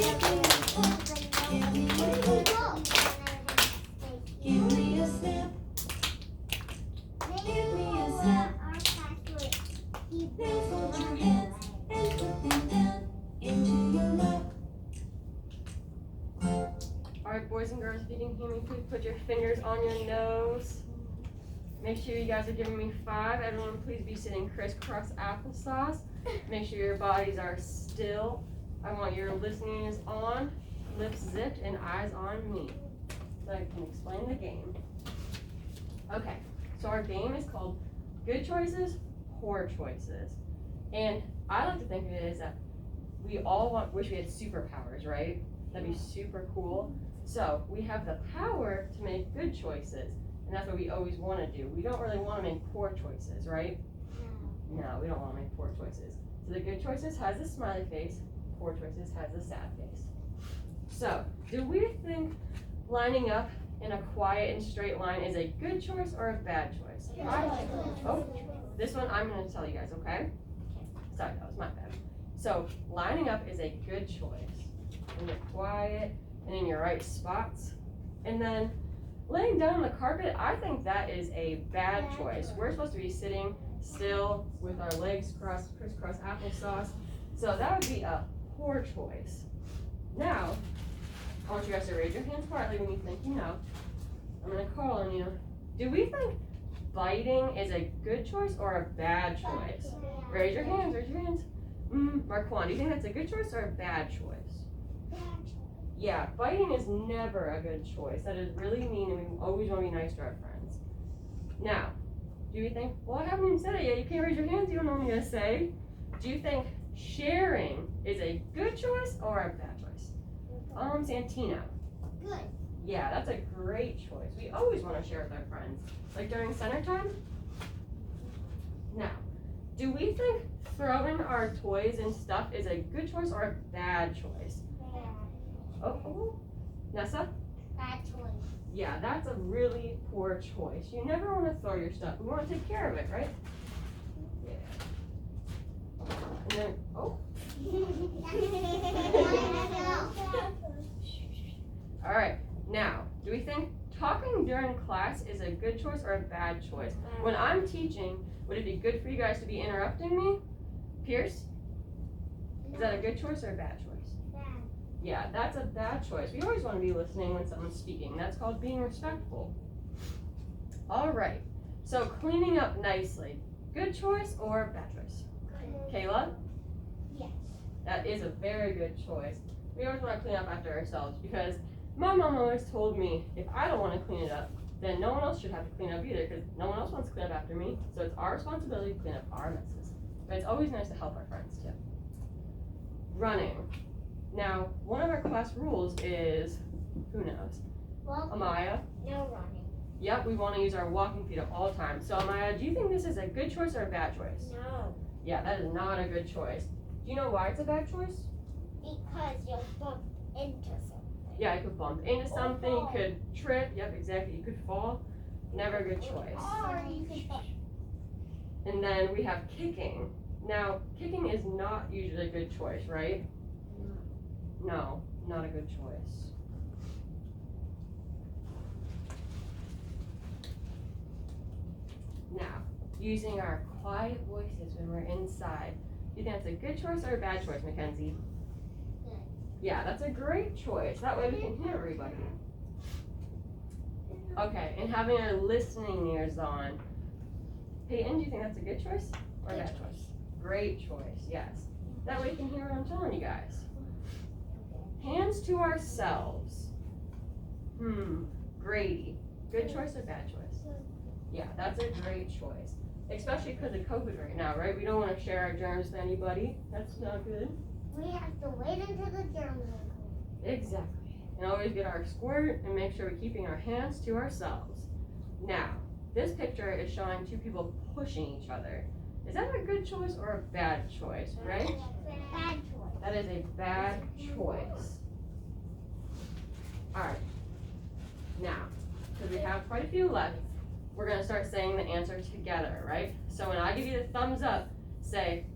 Give me a step. Give me a step. Now fold your hands and put them down into your lap. Alright, boys and girls, if you can hear me, please put your fingers on your nose. Make sure you guys are giving me 5. Everyone, please be sitting crisscross applesauce. Make sure your bodies are still. I want your listening is on, lips zipped, and eyes on me, so I can explain the game. Okay, so our game is called Good Choices, Poor Choices. And I like to think of it as that we all wish we had superpowers, right? That'd be super cool. So we have the power to make good choices, and that's what we always want to do. We don't really want to make poor choices, right? No, we don't want to make poor choices. So the good choices has a smiley face, poor choices has a sad face. So, do we think lining up in a quiet and straight line is a good choice or a bad choice? This one I'm going to tell you guys, okay? Sorry, that was my bad. So, lining up is a good choice. When you're quiet and in your right spots. And then laying down on the carpet, I think that is a bad choice. We're supposed to be sitting still with our legs crisscross applesauce. So that would be a poor choice. Now, I want you guys to raise your hands quietly when you think you know. I'm going to call on you. Do we think biting is a good choice or a bad choice? Raise your hands, raise your hands. Marquand, do you think that's a good choice or a bad choice? Yeah, biting is never a good choice. That is really mean, and we always want to be nice to our friends. Now, do you think, well, I haven't even said it yet. You can't raise your hands. You don't know what I'm going to say. Do you think sharing is a good choice or a bad choice? Santino. Good. Yeah, that's a great choice. We always want to share with our friends. Like during center time? Now, do we think throwing our toys and stuff is a good choice or a bad choice? Oh, Nessa? Bad choice. Yeah, that's a really poor choice. You never want to throw your stuff. We want to take care of it, right? Yeah. And then, all right. Now, do we think talking during class is a good choice or a bad choice? When I'm teaching, would it be good for you guys to be interrupting me? Pierce? Is that a good choice or a bad choice? Yeah, that's a bad choice. We always want to be listening when someone's speaking. That's called being respectful. All right. So cleaning up nicely. Good choice or bad choice? Kayla? Yes. That is a very good choice. We always want to clean up after ourselves because my mom always told me if I don't want to clean it up, then no one else should have to clean up either because no one else wants to clean up after me. So it's our responsibility to clean up our messes. But it's always nice to help our friends too. Running. Now, one of our class rules is, who knows? Well, Amaya? no running. Yep, we want to use our walking feet at all times. So Amaya, do you think this is a good choice or a bad choice? No. Yeah, that is not a good choice. Do you know why it's a bad choice? Because you'll bump into something. Yeah, you could bump into something, you could trip, yep, exactly, you could fall. Never a good choice. Or you could bump. And then we have kicking. Now, kicking is not usually a good choice, right? No, not a good choice. Now, using our quiet voices when we're inside. Do you think that's a good choice or a bad choice, Mackenzie? Good. Yeah, that's a great choice. That way we can hear everybody. Okay, and having our listening ears on. Peyton, do you think that's a good choice or a bad choice? Great choice, yes. That way we can hear what I'm telling you guys. Hands to ourselves. Grady. Good choice or bad choice? Yeah, that's a great choice. Especially because of COVID right now, right? We don't want to share our germs with anybody. That's not good. We have to wait until the germs are clean. Exactly. And always get our squirt and make sure we're keeping our hands to ourselves. Now, this picture is showing two people pushing each other. Is that a good choice or a bad choice, right? Bad choice. That is a bad choice. All right. Now, because we have quite a few left, we're going to start saying the answer together, right? So when I give you the thumbs up, say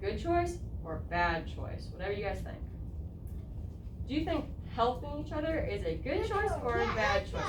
good choice or bad choice, whatever you guys think. Do you think helping each other is a good choice or a bad choice?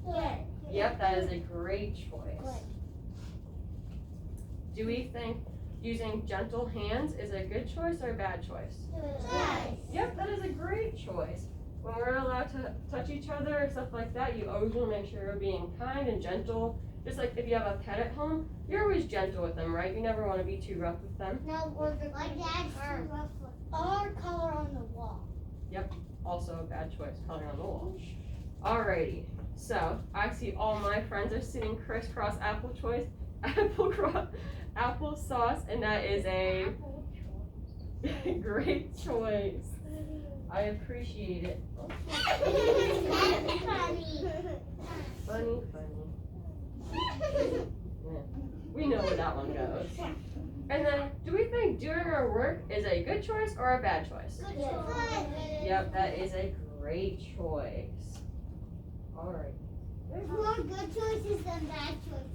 Good. Yep, that is a great choice. Do we think using gentle hands is a good choice or a bad choice? Good. Yep, that is a great choice. When we're allowed to touch each other or stuff like that, you always want to make sure you're being kind and gentle. Just like if you have a pet at home, you're always gentle with them, right? You never want to be too rough with them. No, we're the my dad's too rough. Or color on the wall. Also a bad choice, coloring on the wall. Alrighty, so I see all my friends are sitting crisscross applesauce, and that is a great choice. I appreciate it. That's funny. Funny. We know where that one goes. And then, do we think doing our work is a good choice or a bad choice? Good choice. Yep, that is a great choice. Alright. There's more good choices than bad choices.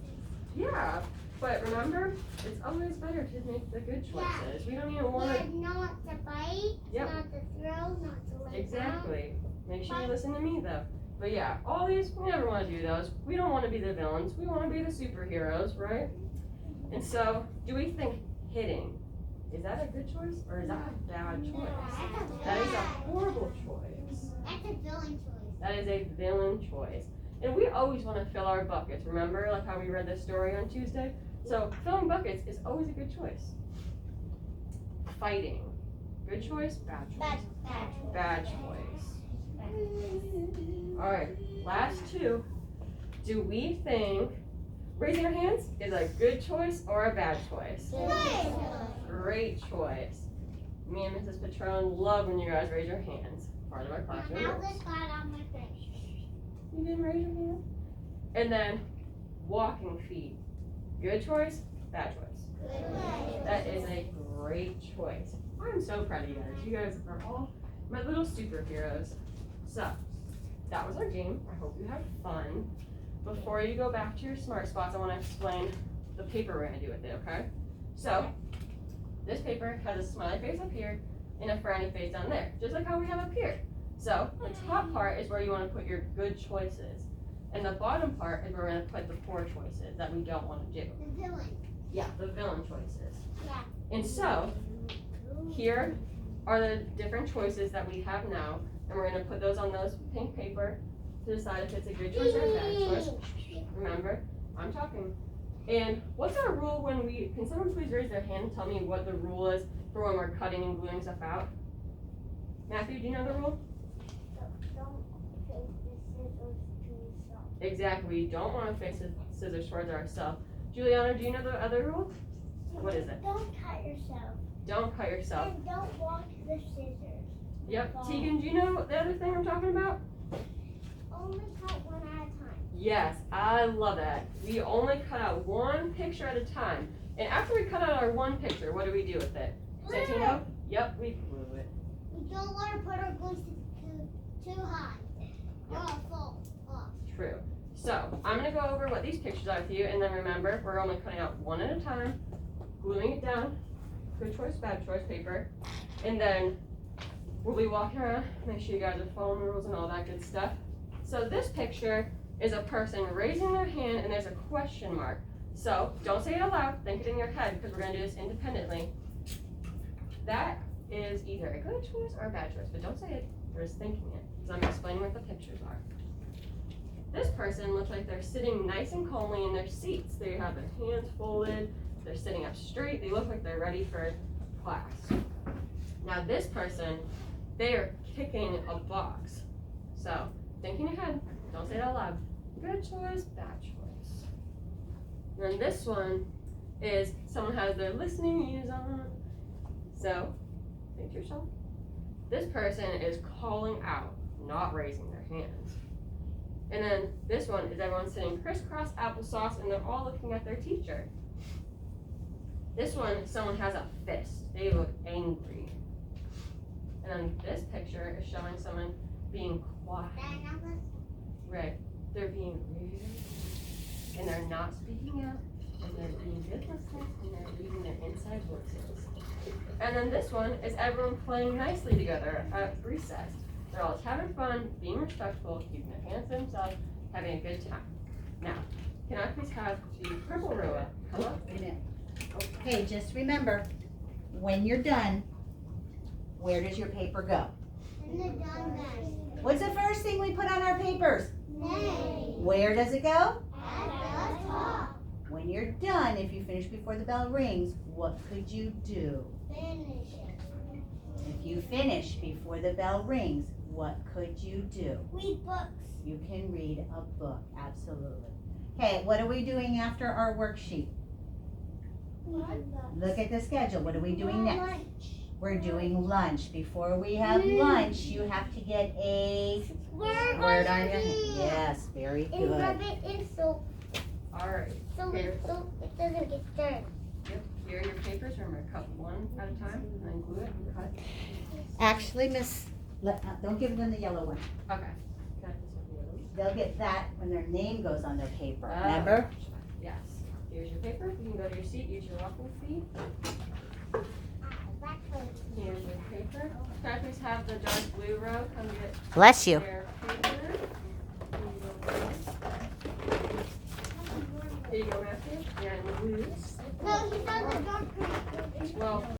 Yeah, but remember, it's always better to make the good choices. We don't even want to. Not to bite, Yep. not to throw, not to lay down. Exactly. Make sure you listen to me though. But yeah, all these, we never want to do those. We don't want to be the villains. We want to be the superheroes, right? And so, do we think hitting, is that a good choice or is that a bad choice? That is a horrible choice. That's a villain choice. That is a villain choice. And we always want to fill our buckets. Remember, like how we read this story on Tuesday? So, filling buckets is always a good choice. Fighting, good choice, bad choice? Bad choice. Alright, last two. Do we think raising your hands is a good choice or a bad choice? Good. Great choice. Me and Mrs. Patron love when you guys raise your hands. Part of our classroom Now rules. this got on my face. You didn't raise your hand? And then walking feet. Good choice, bad choice. Good. That is a great choice. I'm so proud of you guys. You guys are all my little superheroes. So, that was our game. I hope you had fun. Before you go back to your smart spots, I want to explain the paper we're going to do with it, okay? So, this paper has a smiley face up here and a frowny face down there, just like how we have up here. So, the top part is where you want to put your good choices. And the bottom part is where we're going to put the poor choices that we don't want to do. The villain. Yeah, the villain choices. Yeah. And so, here are the different choices that we have now, and we're going to put those on those pink paper to decide if it's a good choice or a bad choice. Remember, I'm talking. And what's our rule when we, can someone please raise their hand and tell me what the rule is for when we're cutting and gluing stuff out? Matthew, do you know the rule? Don't take the scissors to yourself. Exactly, we don't want to fix the scissors towards ourselves. Juliana, do you know the other rule? What is it? Don't cut yourself. Don't cut yourself. And don't walk the scissors. Yep, Tegan, do you know the other thing I'm talking about? Only cut one at a time. Yes, I love that. We only cut out one picture at a time. And after we cut out our one picture, what do we do with it? Santino? Yep, we glue it. We don't want to put our glue too high. Or it'll fall off. True. So, I'm going to go over what these pictures are with you, and then remember, we're only cutting out one at a time, gluing it down, good choice, bad choice paper, and then we'll be walking around, make sure you guys are following the rules and all that good stuff. So this picture is a person raising their hand, and there's a question mark. So, don't say it out loud, think it in your head, because we're going to do this independently. That is either a good choice or a bad choice, but don't say it, you're just thinking it, because I'm explaining what the pictures are. This person looks like they're sitting nice and calmly in their seats. They have their hands folded, they're sitting up straight, they look like they're ready for class. Now this person, they are kicking a box. So, think in your head, don't say it out loud. Good choice, bad choice. And then this one is someone has their listening ears on. So, think to yourself, this person is calling out, not raising their hands. And then this one is everyone sitting crisscross applesauce and they're all looking at their teacher. This one, someone has a fist. They look angry. And then this picture is showing someone being quiet. Right. They're being rude. And they're not speaking out. And they're being good listeners and they're using their inside voices. And then this one is everyone playing nicely together at recess. They're all just having fun, being respectful, keeping their hands to themselves, having a good time. Now, can I please have the purple row up? Come up. Wait a minute. Okay, just remember, when you're done, where does your paper go? In the done bag. What's the first thing we put on our papers? Name. Where does it go? At the top. When you're done, if you finish before the bell rings, what could you do? Finish it. If you finish before the bell rings, what could you do? Read books. You can read a book, absolutely. Okay, what are we doing after our worksheet? Read books. Look at the schedule. What are we doing next? Lunch. We're doing lunch. Before we have lunch, you have to get a Word word on your hand. Yes, very And rub good. it in soap Alright, so Here. it doesn't get dirty. yep, here are your papers. Remember, cut one at a time, and then glue it and cut. Actually, don't give them the yellow one. Okay. Can I just have the other one? They'll get that when their name goes on their paper, Oh. remember? Yes. Here's your paper. You can go to your seat, use your walking feet. Here's your paper. Can I please have the dark blue row come get Bless you. their paper? Here you go, Matthew. And blue. No, he's on the dark green. Well,